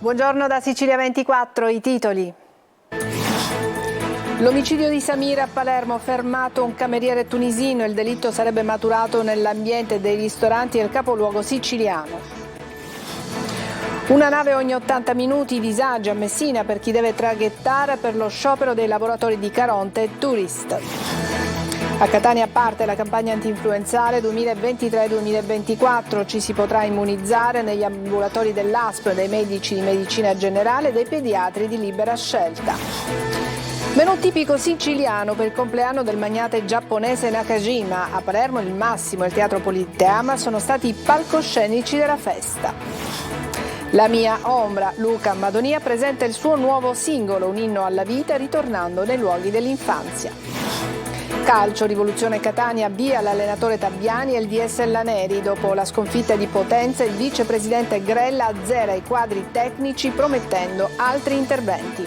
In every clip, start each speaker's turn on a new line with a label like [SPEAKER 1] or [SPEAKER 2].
[SPEAKER 1] Buongiorno da Sicilia 24, i titoli. L'omicidio di Samir a Palermo, fermato un cameriere tunisino, il delitto sarebbe maturato nell'ambiente dei ristoranti del capoluogo siciliano. Una nave ogni 80 minuti, disagi a Messina per chi deve traghettare per lo sciopero dei lavoratori di Caronte e Tourist. A Catania parte la campagna antinfluenzale 2023-2024, ci si potrà immunizzare negli ambulatori dell'ASP, dei medici di medicina generale e dei pediatri di libera scelta. Menù tipico siciliano per il compleanno del magnate giapponese Nakajima. A Palermo il Massimo e il Teatro Politeama sono stati i palcoscenici della festa. La mia ombra, Luca Madonia presenta il suo nuovo singolo, un inno alla vita, ritornando nei luoghi dell'infanzia. Calcio, Rivoluzione Catania, via l'allenatore Tabbiani e il DS Laneri. Dopo la sconfitta di Potenza, il vicepresidente Grella azzera i quadri tecnici promettendo altri interventi.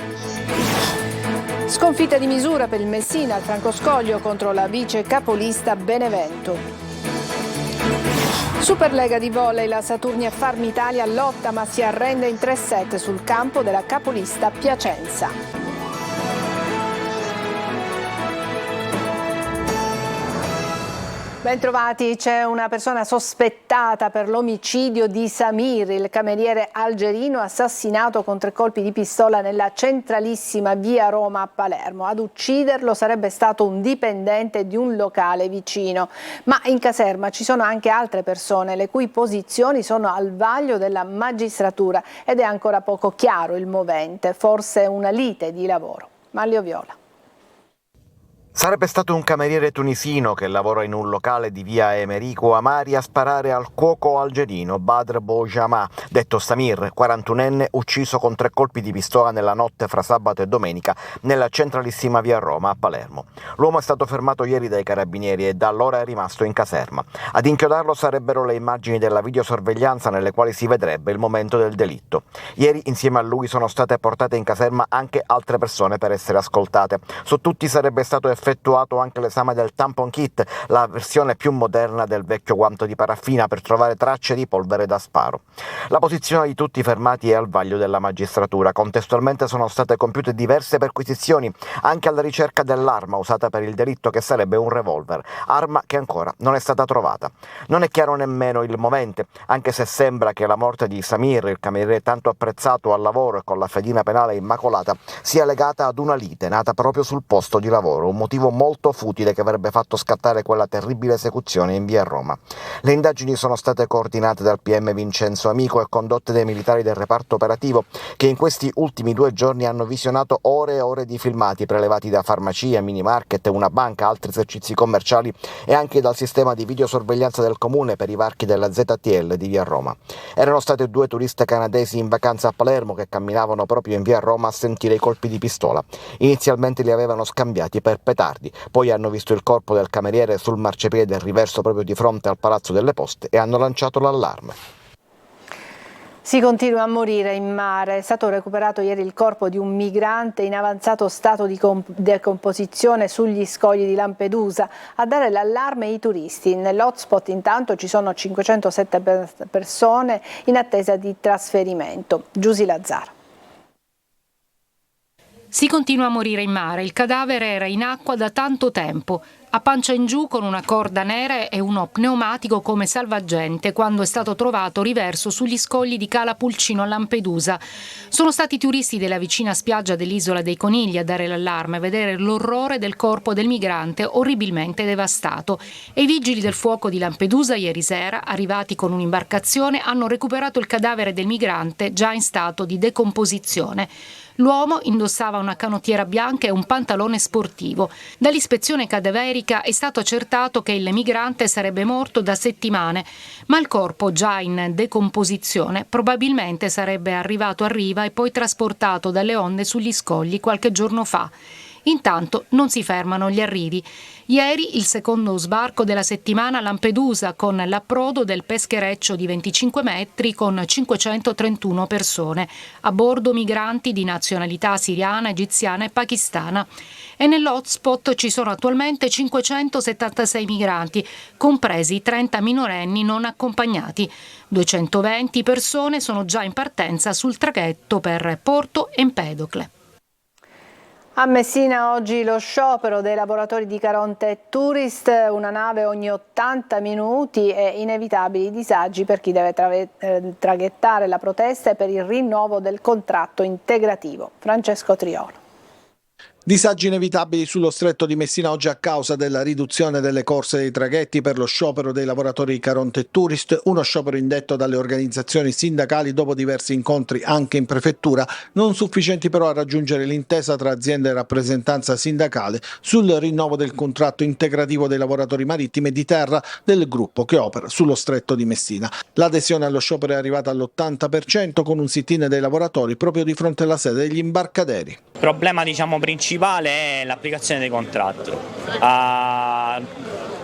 [SPEAKER 1] Sconfitta di misura per il Messina al Francoscoglio contro la vice capolista Benevento. Superlega di volley, la Saturnia Farm Italia lotta ma si arrende in 3 set sul campo della capolista Piacenza. Bentrovati, c'è una persona sospettata per l'omicidio di Samir, il cameriere algerino assassinato con 3 colpi di pistola nella centralissima via Roma a Palermo. Ad ucciderlo sarebbe stato un dipendente di un locale vicino. Ma in caserma ci sono anche altre persone le cui posizioni sono al vaglio della magistratura ed è ancora poco chiaro il movente, forse una lite di lavoro. Manlio Viola.
[SPEAKER 2] Sarebbe stato un cameriere tunisino che lavora in un locale di via Emerico Amari a sparare al cuoco algerino Badr Bojama, detto Samir, 41enne, ucciso con 3 colpi di pistola nella notte fra sabato e domenica nella centralissima via Roma a Palermo. L'uomo è stato fermato ieri dai carabinieri e da allora è rimasto in caserma. Ad inchiodarlo sarebbero le immagini della videosorveglianza nelle quali si vedrebbe il momento del delitto. Ieri insieme a lui sono state portate in caserma anche altre persone per essere ascoltate. Su tutti sarebbe stato effettuato anche l'esame del tampon kit, la versione più moderna del vecchio guanto di paraffina per trovare tracce di polvere da sparo. La posizione di tutti i fermati è al vaglio della magistratura. Contestualmente sono state compiute diverse perquisizioni anche alla ricerca dell'arma usata per il delitto, che sarebbe un revolver, arma che ancora non è stata trovata. Non è chiaro nemmeno il movente, anche se sembra che la morte di Samir, il cameriere tanto apprezzato al lavoro e con la fedina penale immacolata, sia legata ad una lite nata proprio sul posto di lavoro, un motivo molto futile che avrebbe fatto scattare quella terribile esecuzione in via Roma. Le indagini sono state coordinate dal PM Vincenzo Amico e condotte dai militari del reparto operativo, che in questi ultimi 2 giorni hanno visionato ore e ore di filmati prelevati da farmacie, mini market, una banca, altri esercizi commerciali e anche dal sistema di videosorveglianza del comune per i varchi della ZTL di via Roma. Erano state 2 turiste canadesi in vacanza a Palermo che camminavano proprio in via Roma a sentire i colpi di pistola. Inizialmente li avevano scambiati per petardi, poi hanno visto il corpo del cameriere sul marciapiede del Riverso proprio di fronte al Palazzo delle Poste e hanno lanciato l'allarme.
[SPEAKER 1] Si continua a morire in mare. È stato recuperato ieri il corpo di un migrante in avanzato stato di decomposizione sugli scogli di Lampedusa. A dare l'allarme i turisti. Nell'hotspot intanto ci sono 507 persone in attesa di trasferimento. Giusy Lazzaro.
[SPEAKER 3] Si continua a morire in mare. Il cadavere era in acqua da tanto tempo, a pancia in giù con una corda nera e uno pneumatico come salvagente quando è stato trovato riverso sugli scogli di Cala Pulcino a Lampedusa. Sono stati i turisti della vicina spiaggia dell'Isola dei Conigli a dare l'allarme, a vedere l'orrore del corpo del migrante orribilmente devastato. E i vigili del fuoco di Lampedusa ieri sera, arrivati con un'imbarcazione, hanno recuperato il cadavere del migrante già in stato di decomposizione. L'uomo indossava una canottiera bianca e un pantalone sportivo. Dall'ispezione cadaverica è stato accertato che il migrante sarebbe morto da settimane, ma il corpo, già in decomposizione, probabilmente sarebbe arrivato a riva e poi trasportato dalle onde sugli scogli qualche giorno fa. Intanto non si fermano gli arrivi. Ieri il secondo sbarco della settimana a Lampedusa con l'approdo del peschereccio di 25 metri con 531 persone, a bordo migranti di nazionalità siriana, egiziana e pakistana. E nell'hotspot ci sono attualmente 576 migranti, compresi 30 minorenni non accompagnati. 220 persone sono già in partenza sul traghetto per Porto Empedocle.
[SPEAKER 1] A Messina oggi lo sciopero dei lavoratori di Caronte Tourist, una nave ogni 80 minuti e inevitabili disagi per chi deve traghettare la protesta e per il rinnovo del contratto integrativo. Francesco Triolo.
[SPEAKER 4] Disagi inevitabili sullo stretto di Messina oggi a causa della riduzione delle corse dei traghetti per lo sciopero dei lavoratori di Caronte Tourist, uno sciopero indetto dalle organizzazioni sindacali dopo diversi incontri anche in prefettura, non sufficienti però a raggiungere l'intesa tra azienda e rappresentanza sindacale sul rinnovo del contratto integrativo dei lavoratori marittimi e di terra del gruppo che opera sullo stretto di Messina. L'adesione allo sciopero è arrivata all'80% con un sit-in dei lavoratori proprio di fronte alla sede degli imbarcaderi.
[SPEAKER 5] Il problema principale è l'applicazione dei contratti.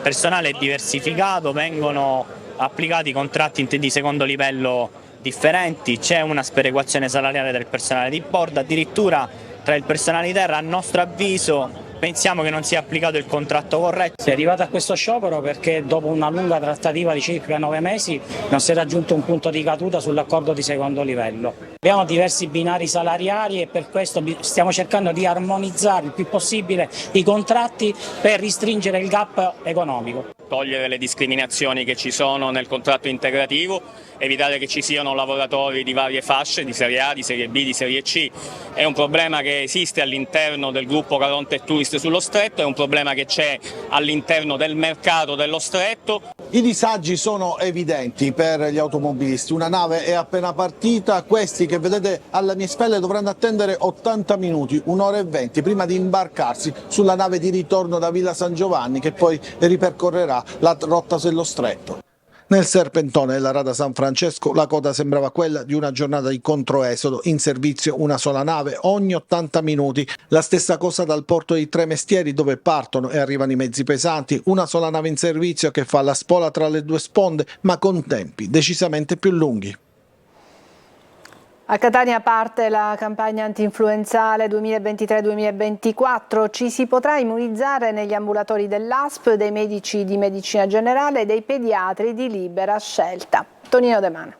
[SPEAKER 5] Personale diversificato, vengono applicati contratti di secondo livello differenti, c'è una sperequazione salariale del personale di bordo, addirittura tra il personale di terra, a nostro avviso pensiamo che non sia applicato il contratto corretto.
[SPEAKER 6] Si è arrivato a questo sciopero perché dopo una lunga trattativa di circa 9 mesi non si è raggiunto un punto di caduta sull'accordo di secondo livello. Abbiamo diversi binari salariali e per questo stiamo cercando di armonizzare il più possibile i contratti per ristringere il gap economico.
[SPEAKER 7] Togliere le discriminazioni che ci sono nel contratto integrativo, evitare che ci siano lavoratori di varie fasce, di serie A, di serie B, di serie C. È un problema che esiste all'interno del gruppo Caronte Tourist sullo stretto, è un problema che c'è all'interno del mercato dello stretto.
[SPEAKER 4] I disagi sono evidenti per gli automobilisti. Una nave è appena partita, questi che vedete alle mie spalle dovranno attendere 80 minuti, 1 ora e 20 prima di imbarcarsi sulla nave di ritorno da Villa San Giovanni che poi ripercorrerà la rotta dello stretto. Nel serpentone della Rada San Francesco la coda sembrava quella di una giornata di controesodo, in servizio una sola nave ogni 80 minuti, la stessa cosa dal porto dei Tre Mestieri dove partono e arrivano i mezzi pesanti, una sola nave in servizio che fa la spola tra le due sponde ma con tempi decisamente più lunghi.
[SPEAKER 1] A Catania parte la campagna antinfluenzale 2023-2024. Ci si potrà immunizzare negli ambulatori dell'ASP, dei medici di medicina generale e dei pediatri di libera scelta. Tonino De Mano.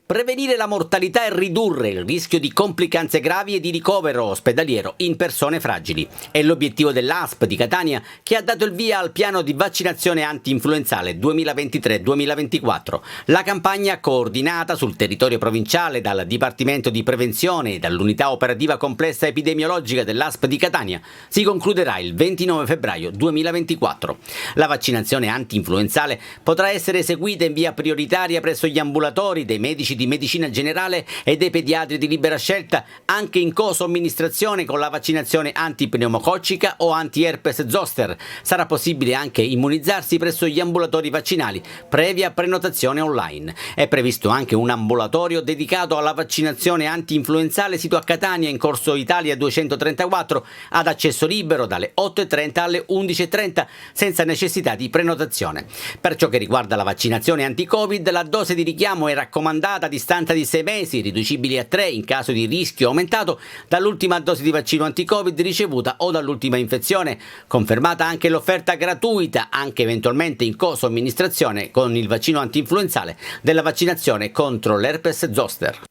[SPEAKER 8] Prevenire la mortalità e ridurre il rischio di complicanze gravi e di ricovero ospedaliero in persone fragili. È l'obiettivo dell'ASP di Catania che ha dato il via al piano di vaccinazione anti-influenzale 2023-2024. La campagna coordinata sul territorio provinciale dal Dipartimento di Prevenzione e dall'Unità Operativa Complessa Epidemiologica dell'ASP di Catania si concluderà il 29 febbraio 2024. La vaccinazione anti-influenzale potrà essere eseguita in via prioritaria presso gli ambulatori dei medici di medicina generale e dei pediatri di libera scelta, anche in co-somministrazione con la vaccinazione antipneumococcica o anti-herpes zoster. Sarà possibile anche immunizzarsi presso gli ambulatori vaccinali, previa prenotazione online. È previsto anche un ambulatorio dedicato alla vaccinazione anti-influenzale sito a Catania in Corso Italia 234, ad accesso libero dalle 8:30 alle 11:30, senza necessità di prenotazione. Per ciò che riguarda la vaccinazione anti-Covid, la dose di richiamo è raccomandata a distanza di 6 mesi, riducibili a 3 in caso di rischio aumentato dall'ultima dose di vaccino anti-Covid ricevuta o dall'ultima infezione. Confermata anche l'offerta gratuita, anche eventualmente in co-somministrazione con il vaccino anti-influenzale, della vaccinazione contro l'herpes zoster.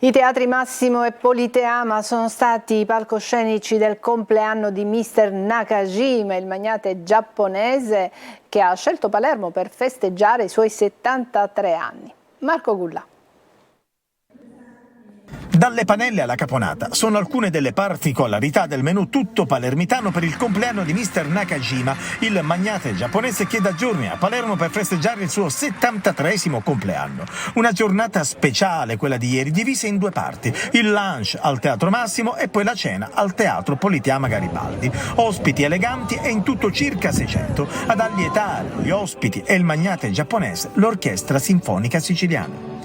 [SPEAKER 1] I teatri Massimo e Politeama sono stati i palcoscenici del compleanno di Mr. Nakajima, il magnate giapponese che ha scelto Palermo per festeggiare i suoi 73 anni. Marco Gullà.
[SPEAKER 9] Dalle panelle alla caponata sono alcune delle particolarità del menù tutto palermitano per il compleanno di Mr. Nakajima, il magnate giapponese che da giorni è a Palermo per festeggiare il suo 73esimo compleanno. Una giornata speciale quella di ieri, divisa in 2 parti, il lunch al Teatro Massimo e poi la cena al Teatro Politeama Garibaldi. Ospiti eleganti e in tutto circa 600, ad allietare gli ospiti e il magnate giapponese l'Orchestra Sinfonica Siciliana.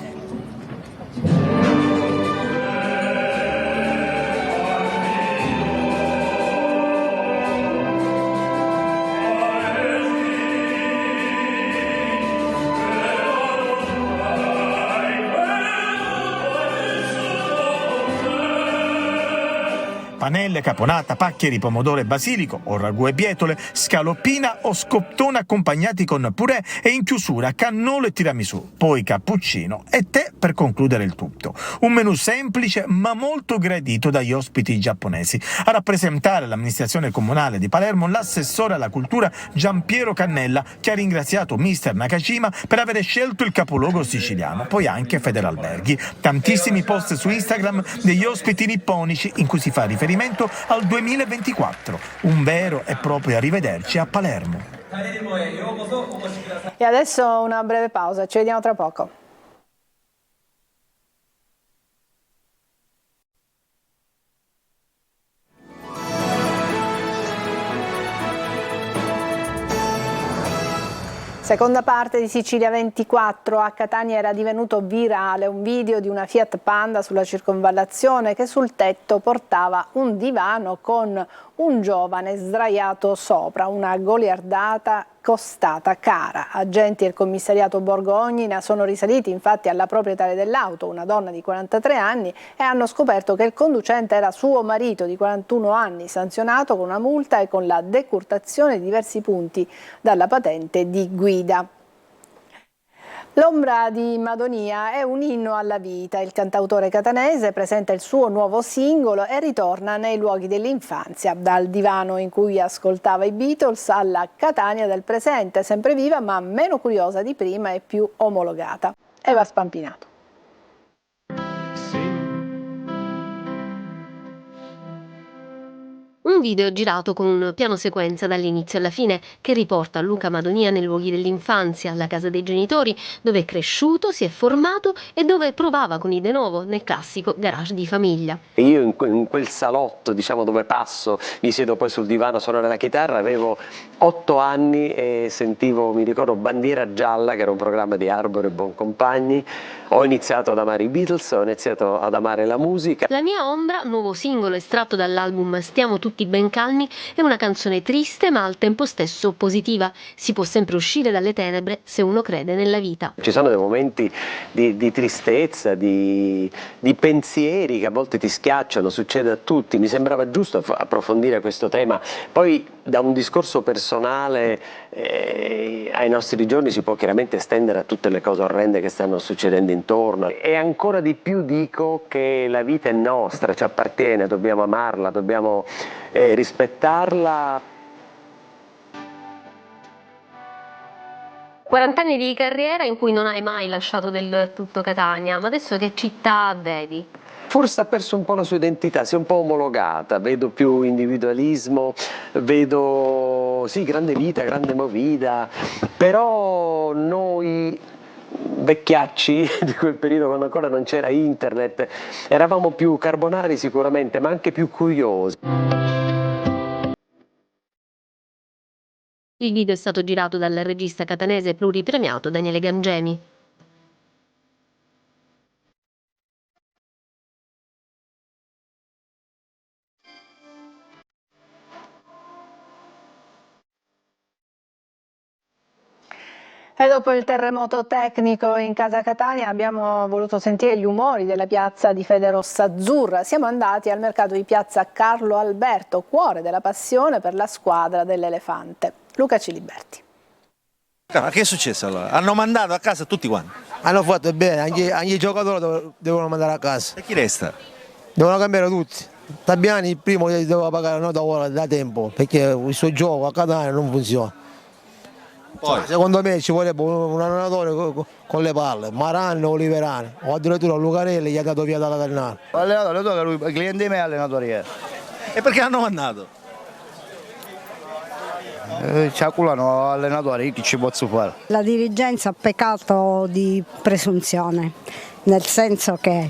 [SPEAKER 9] panelle, caponata, paccheri, pomodoro e basilico, o ragù e bietole, scaloppina o scottone accompagnati con purè e in chiusura cannolo e tiramisù, poi cappuccino e tè per concludere il tutto. Un menù semplice ma molto gradito dagli ospiti giapponesi. A rappresentare l'amministrazione comunale di Palermo l'assessore alla cultura Giampiero Cannella, che ha ringraziato mister Nakajima per aver scelto il capoluogo siciliano, poi anche Federalberghi. Tantissimi post su Instagram degli ospiti nipponici in cui si fa riferimento al 2024, un vero e proprio arrivederci a Palermo.
[SPEAKER 1] E adesso una breve pausa, ci vediamo tra poco. Seconda parte di Sicilia 24, a Catania era divenuto virale un video di una Fiat Panda sulla circonvallazione che sul tetto portava un divano con un giovane sdraiato sopra, una goliardata costata cara. Agenti del commissariato Borgo Ognina sono risaliti infatti alla proprietaria dell'auto, una donna di 43 anni, e hanno scoperto che il conducente era suo marito di 41 anni, sanzionato con una multa e con la decurtazione di diversi punti dalla patente di guida. L'ombra di Madonia è un inno alla vita. Il cantautore catanese presenta il suo nuovo singolo e ritorna nei luoghi dell'infanzia, dal divano in cui ascoltava i Beatles alla Catania del presente, sempre viva ma meno curiosa di prima e più omologata. Eva Spampinato.
[SPEAKER 10] Un video girato con un piano sequenza dall'inizio alla fine che riporta Luca Madonia nei luoghi dell'infanzia, la casa dei genitori, dove è cresciuto, si è formato e dove provava con i De Novo nel classico garage di famiglia.
[SPEAKER 11] Io in quel salotto, diciamo, dove passo, mi siedo poi sul divano a suonare la chitarra, avevo 8 anni e sentivo, mi ricordo, Bandiera Gialla, che era un programma di Arbore e Boncompagni. Ho iniziato ad amare i Beatles, ho iniziato ad amare la musica.
[SPEAKER 10] La mia ombra, nuovo singolo estratto dall'album Stiamo tutti ben calmi, è una canzone triste ma al tempo stesso positiva. Si può sempre uscire dalle tenebre se uno crede nella vita.
[SPEAKER 11] Ci sono dei momenti di tristezza, di pensieri che a volte ti schiacciano, succede a tutti. Mi sembrava giusto approfondire questo tema. Poi da un discorso personale ai nostri giorni si può chiaramente estendere a tutte le cose orrende che stanno succedendo intorno, e ancora di più dico che la vita è nostra, ci appartiene, dobbiamo amarla, dobbiamo rispettarla.
[SPEAKER 10] 40 anni di carriera in cui non hai mai lasciato del tutto Catania, ma adesso che città vedi?
[SPEAKER 11] Forse ha perso un po' la sua identità, si è un po' omologata, vedo più individualismo, vedo sì, grande vita, grande movida, però noi vecchiacci di quel periodo, quando ancora non c'era internet, eravamo più carbonari sicuramente, ma anche più curiosi.
[SPEAKER 10] Il video è stato girato dal regista catanese pluripremiato Daniele Gangemi.
[SPEAKER 1] E dopo il terremoto tecnico in casa Catania abbiamo voluto sentire gli umori della piazza di Fede Rossazzurra. Siamo andati al mercato di piazza Carlo Alberto, cuore della passione per la squadra dell'Elefante. Luca Ciliberti.
[SPEAKER 12] Ma che è successo allora? Hanno mandato a casa tutti quanti?
[SPEAKER 13] Hanno fatto bene, anche i giocatori devono mandare a casa.
[SPEAKER 12] E chi resta?
[SPEAKER 13] Devono cambiare tutti. Tabiani il primo gli doveva pagare una nota ora da tempo, perché il suo gioco a Catania non funziona. Poi. Secondo me ci vorrebbe un allenatore con le palle, Maranno o Oliverani, o addirittura Lucarelli gli ha dato via dalla Ternana.
[SPEAKER 14] L'allenatore, lui, il cliente di me è allenatore.
[SPEAKER 12] E perché hanno mandato?
[SPEAKER 14] Ci acculano allenatore, io che ci posso fare?
[SPEAKER 15] La dirigenza ha peccato di presunzione, nel senso che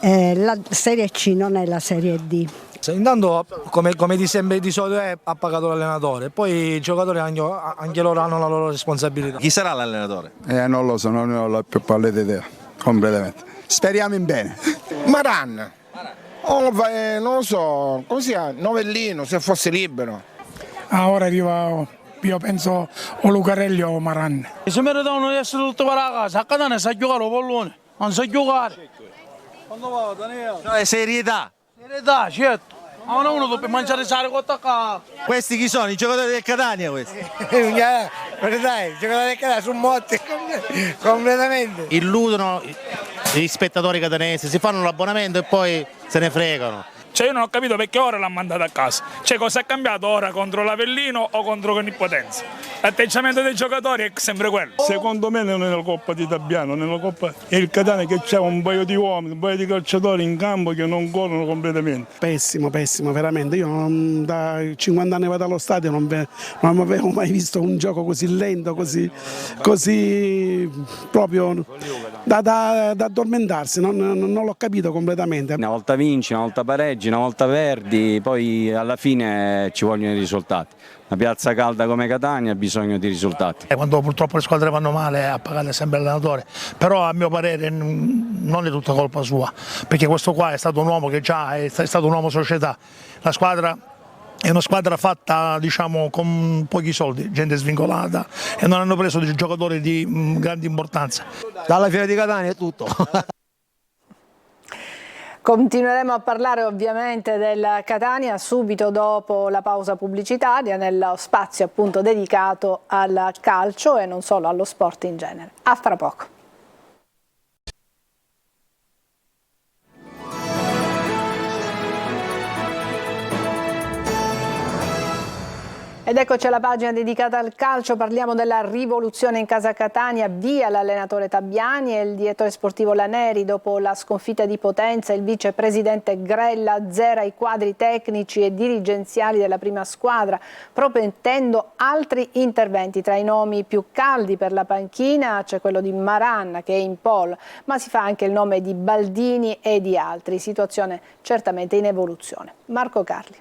[SPEAKER 15] la Serie C non è la Serie D.
[SPEAKER 16] Intanto, come di sempre di solito ha pagato l'allenatore, poi i giocatori anche loro hanno la loro responsabilità.
[SPEAKER 12] Chi sarà l'allenatore?
[SPEAKER 17] Non lo so, non ne ho la più pallida idea, completamente. Speriamo in bene.
[SPEAKER 18] Maran, non lo so, così Novellino, se fosse libero.
[SPEAKER 19] Ora arriva, io penso, o Lucarelli o Maran.
[SPEAKER 20] Si meritano di essere tutti per la casa, a Catania sa giocare il pallone, non sa giocare.
[SPEAKER 12] Quando va, Daniele? No, è serietà.
[SPEAKER 20] Serietà, certo. Ma uno deve mangiare sale con attacca.
[SPEAKER 12] Questi chi sono? I giocatori del Catania questi?
[SPEAKER 13] Dai, i giocatori del Catania sono morti completamente.
[SPEAKER 12] Illudono gli spettatori catanesi, si fanno l'abbonamento e poi se ne fregano.
[SPEAKER 20] Cioè io non ho capito perché ora l'ha mandato a casa. Cioè cosa è cambiato ora contro l'Avellino o contro Conipotenza? L'atteggiamento dei giocatori è sempre quello.
[SPEAKER 19] Secondo me non è la Coppa di Tabiano, nella Coppa è il Catania che c'è un paio di uomini, un paio di calciatori in campo che non corrono completamente.
[SPEAKER 21] Pessimo, veramente. Io da 50 anni vado allo stadio, non avevo mai visto un gioco così lento, così proprio da addormentarsi, non l'ho capito completamente.
[SPEAKER 22] Una volta vinci, una volta pareggi, una volta perdi, poi alla fine ci vogliono i risultati. Una piazza calda come Catania ha bisogno di risultati.
[SPEAKER 23] Quando purtroppo le squadre vanno male a pagare sempre l'allenatore, però a mio parere non è tutta colpa sua, perché questo qua è stato un uomo che già è stato un uomo società. La squadra è una squadra fatta, diciamo, con pochi soldi, gente svincolata, e non hanno preso dei giocatori di grande importanza.
[SPEAKER 13] Dalla fiera di Catania è tutto.
[SPEAKER 1] Continueremo a parlare ovviamente del Catania subito dopo la pausa pubblicitaria, nello spazio appunto dedicato al calcio e non solo, allo sport in genere. A fra poco. Ed eccoci alla pagina dedicata al calcio, parliamo della rivoluzione in casa Catania, via l'allenatore Tabiani e il direttore sportivo Laneri. Dopo la sconfitta di Potenza il vicepresidente Grella azzera i quadri tecnici e dirigenziali della prima squadra, promettendo altri interventi. Tra i nomi più caldi per la panchina c'è quello di Maran che è in pole, ma si fa anche il nome di Baldini e di altri, situazione certamente in evoluzione. Marco Carli.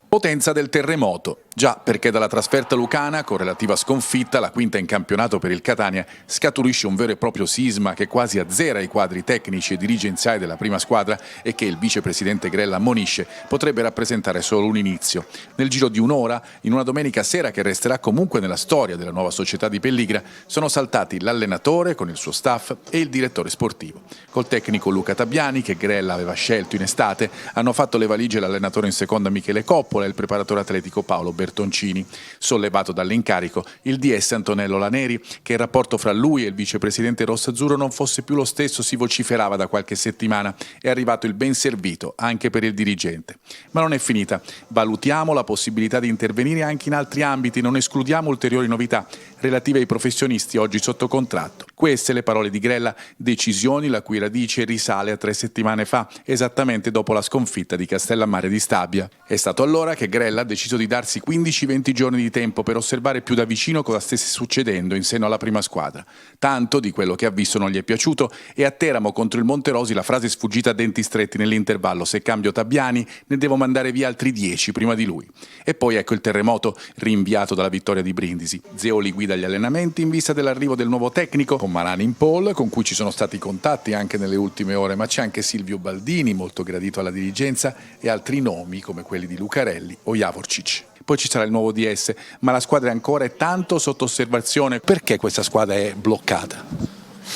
[SPEAKER 24] Potenza del terremoto. Già, perché dalla trasferta lucana, con relativa sconfitta, la quinta in campionato per il Catania, scaturisce un vero e proprio sisma che quasi azzera i quadri tecnici e dirigenziali della prima squadra e che il vicepresidente Grella ammonisce potrebbe rappresentare solo un inizio. Nel giro di un'ora, in una domenica sera che resterà comunque nella storia della nuova società di Pelligra, sono saltati l'allenatore con il suo staff e il direttore sportivo. Col tecnico Luca Tabiani, che Grella aveva scelto in estate, hanno fatto le valigie l'allenatore in seconda Michele Coppola e il preparatore atletico Paolo Bertoncini. Sollevato dall'incarico, il DS Antonello Laneri, che il rapporto fra lui e il vicepresidente rossazzurro non fosse più lo stesso si vociferava da qualche settimana. È arrivato il ben servito anche per il dirigente. Ma non è finita. Valutiamo la possibilità di intervenire anche in altri ambiti, non escludiamo ulteriori novità relative ai professionisti oggi sotto contratto. Queste le parole di Grella, decisioni la cui radice risale a 3 settimane fa, esattamente dopo la sconfitta di Castellammare di Stabia. È stato allora che Grella ha deciso di darsi 15-20 giorni di tempo per osservare più da vicino cosa stesse succedendo in seno alla prima squadra. Tanto di quello che ha visto non gli è piaciuto e a Teramo contro il Monterosi la frase sfuggita a denti stretti nell'intervallo: se cambio Tabiani ne devo mandare via altri 10 prima di lui. E poi ecco il terremoto, rinviato dalla vittoria di Brindisi. Zeoli guida gli allenamenti in vista dell'arrivo del nuovo tecnico, con Marani in pole, con cui ci sono stati contatti anche nelle ultime ore, ma c'è anche Silvio Baldini, molto gradito alla dirigenza, e altri nomi come quelli di Lucarelli o Javorcic. Poi ci sarà il nuovo DS, ma la squadra ancora è tanto sotto osservazione. Perché questa squadra è bloccata?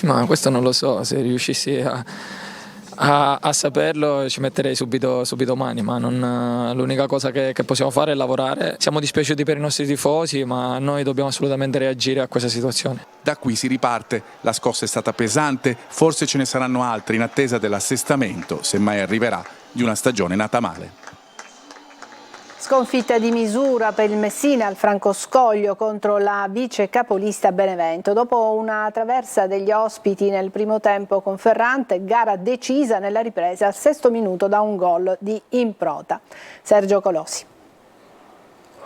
[SPEAKER 25] Ma questo non lo so, se riuscissi a saperlo ci metterei subito mani, ma l'unica cosa che possiamo fare è lavorare. Siamo dispiaciuti per i nostri tifosi, ma noi dobbiamo assolutamente reagire a questa situazione.
[SPEAKER 24] Da qui si riparte, la scossa è stata pesante, forse ce ne saranno altri in attesa dell'assestamento, se mai arriverà, di una stagione nata male.
[SPEAKER 1] Sconfitta di misura per il Messina al Francoscoglio contro la vice capolista Benevento. Dopo una traversa degli ospiti nel primo tempo con Ferrante, gara decisa nella ripresa al 6° minuto da un gol di Improta. Sergio Colossi.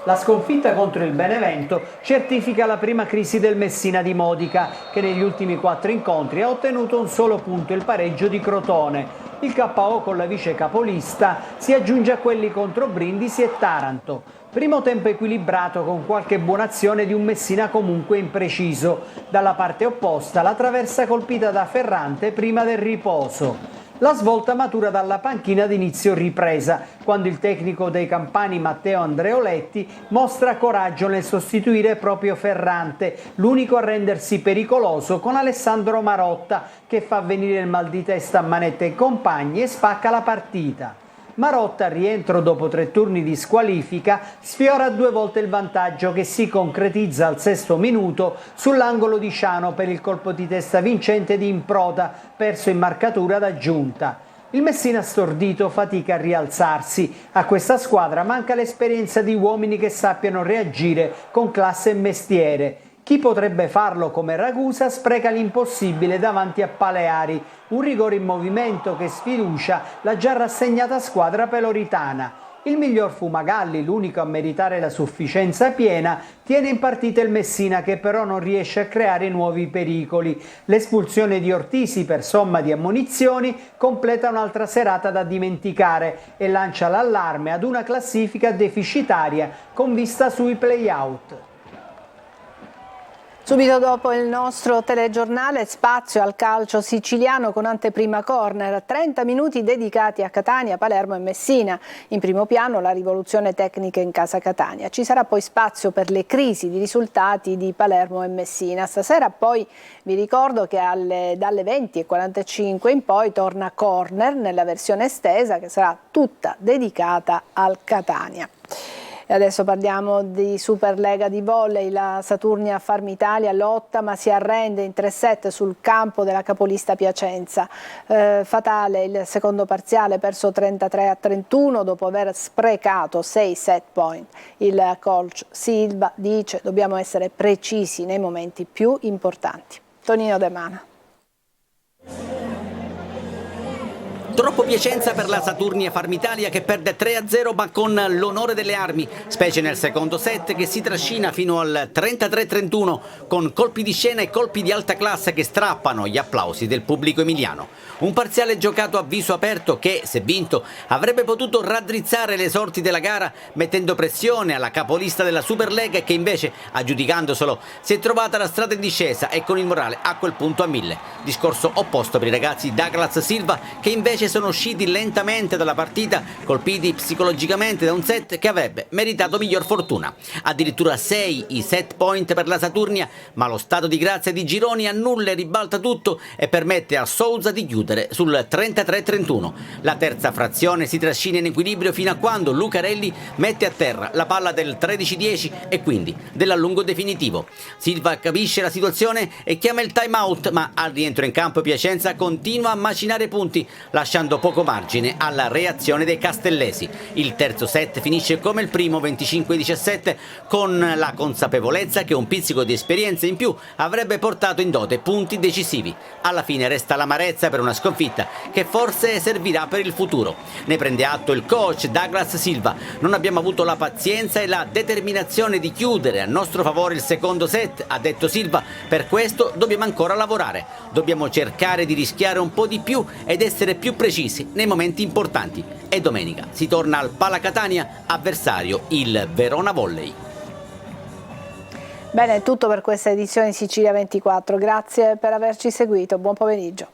[SPEAKER 26] La sconfitta contro il Benevento certifica la prima crisi del Messina di Modica, che negli ultimi 4 incontri ha ottenuto un solo punto, il pareggio di Crotone. Il KO con la vice capolista si aggiunge a quelli contro Brindisi e Taranto. Primo tempo equilibrato con qualche buona azione di un Messina comunque impreciso. Dalla parte opposta la traversa colpita da Ferrante prima del riposo. La svolta matura dalla panchina d'inizio ripresa, quando il tecnico dei campani Matteo Andreoletti mostra coraggio nel sostituire proprio Ferrante, l'unico a rendersi pericoloso con Alessandro Marotta, che fa venire il mal di testa a Manetta e compagni e spacca la partita. Marotta, al rientro dopo 3 turni di squalifica, sfiora 2 volte il vantaggio che si concretizza al 6° minuto sull'angolo di Ciano per il colpo di testa vincente di Improta, perso in marcatura da Giunta. Il Messina stordito fatica a rialzarsi. A questa squadra manca l'esperienza di uomini che sappiano reagire con classe e mestiere. Chi potrebbe farlo come Ragusa spreca l'impossibile davanti a Paleari, un rigore in movimento che sfiducia la già rassegnata squadra peloritana. Il miglior Fumagalli, l'unico a meritare la sufficienza piena, tiene in partita il Messina che però non riesce a creare nuovi pericoli. L'espulsione di Ortisi per somma di ammonizioni completa un'altra serata da dimenticare e lancia l'allarme ad una classifica deficitaria con vista sui play-out.
[SPEAKER 1] Subito dopo il nostro telegiornale, spazio al calcio siciliano con anteprima corner, 30 minuti dedicati a Catania, Palermo e Messina. In primo piano la rivoluzione tecnica in casa Catania. Ci sarà poi spazio per le crisi di risultati di Palermo e Messina. Stasera poi vi ricordo che dalle 20:45 in poi torna Corner nella versione estesa che sarà tutta dedicata al Catania. E adesso parliamo di Superlega di volley. La Saturnia Farm Italia lotta ma si arrende in 3 set sul campo della capolista Piacenza. Fatale il secondo parziale, perso 33-31 dopo aver sprecato 6 set point. Il coach Silva dice: dobbiamo essere precisi nei momenti più importanti. Tonino De Mana.
[SPEAKER 8] Troppo Piacenza per la Saturnia Farm Italia che perde 3-0 ma con l'onore delle armi, specie nel secondo set che si trascina fino al 33-31 con colpi di scena e colpi di alta classe che strappano gli applausi del pubblico emiliano. Un parziale giocato a viso aperto che, se vinto, avrebbe potuto raddrizzare le sorti della gara mettendo pressione alla capolista della Superlega e che invece, aggiudicandoselo, si è trovata la strada in discesa e con il morale a quel punto a 1000. Discorso opposto per i ragazzi Douglas Silva che invece sono usciti lentamente dalla partita, colpiti psicologicamente da un set che avrebbe meritato miglior fortuna. Addirittura 6 i set point per la Saturnia, ma lo stato di grazia di Gironi annulla e ribalta tutto e permette a Sousa di chiudere sul 33-31. La terza frazione si trascina in equilibrio fino a quando Lucarelli mette a terra la palla del 13-10 e quindi dell'allungo definitivo. Silva capisce la situazione e chiama il time out, ma al rientro in campo Piacenza continua a macinare punti, lasciando poco margine alla reazione dei castellesi. Il terzo set finisce come il primo, 25-17, con la consapevolezza che un pizzico di esperienza in più avrebbe portato in dote punti decisivi. Alla fine resta l'amarezza per una sconfitta che forse servirà per il futuro. Ne prende atto il coach Douglas Silva: non abbiamo avuto la pazienza e la determinazione di chiudere a nostro favore il secondo set, ha detto Silva, per questo dobbiamo ancora lavorare, dobbiamo cercare di rischiare un po' di più ed essere più precisi nei momenti importanti. E domenica si torna al Pala Catania, avversario il Verona Volley.
[SPEAKER 1] Bene, è tutto per questa edizione di Sicilia 24. Grazie per averci seguito. Buon pomeriggio.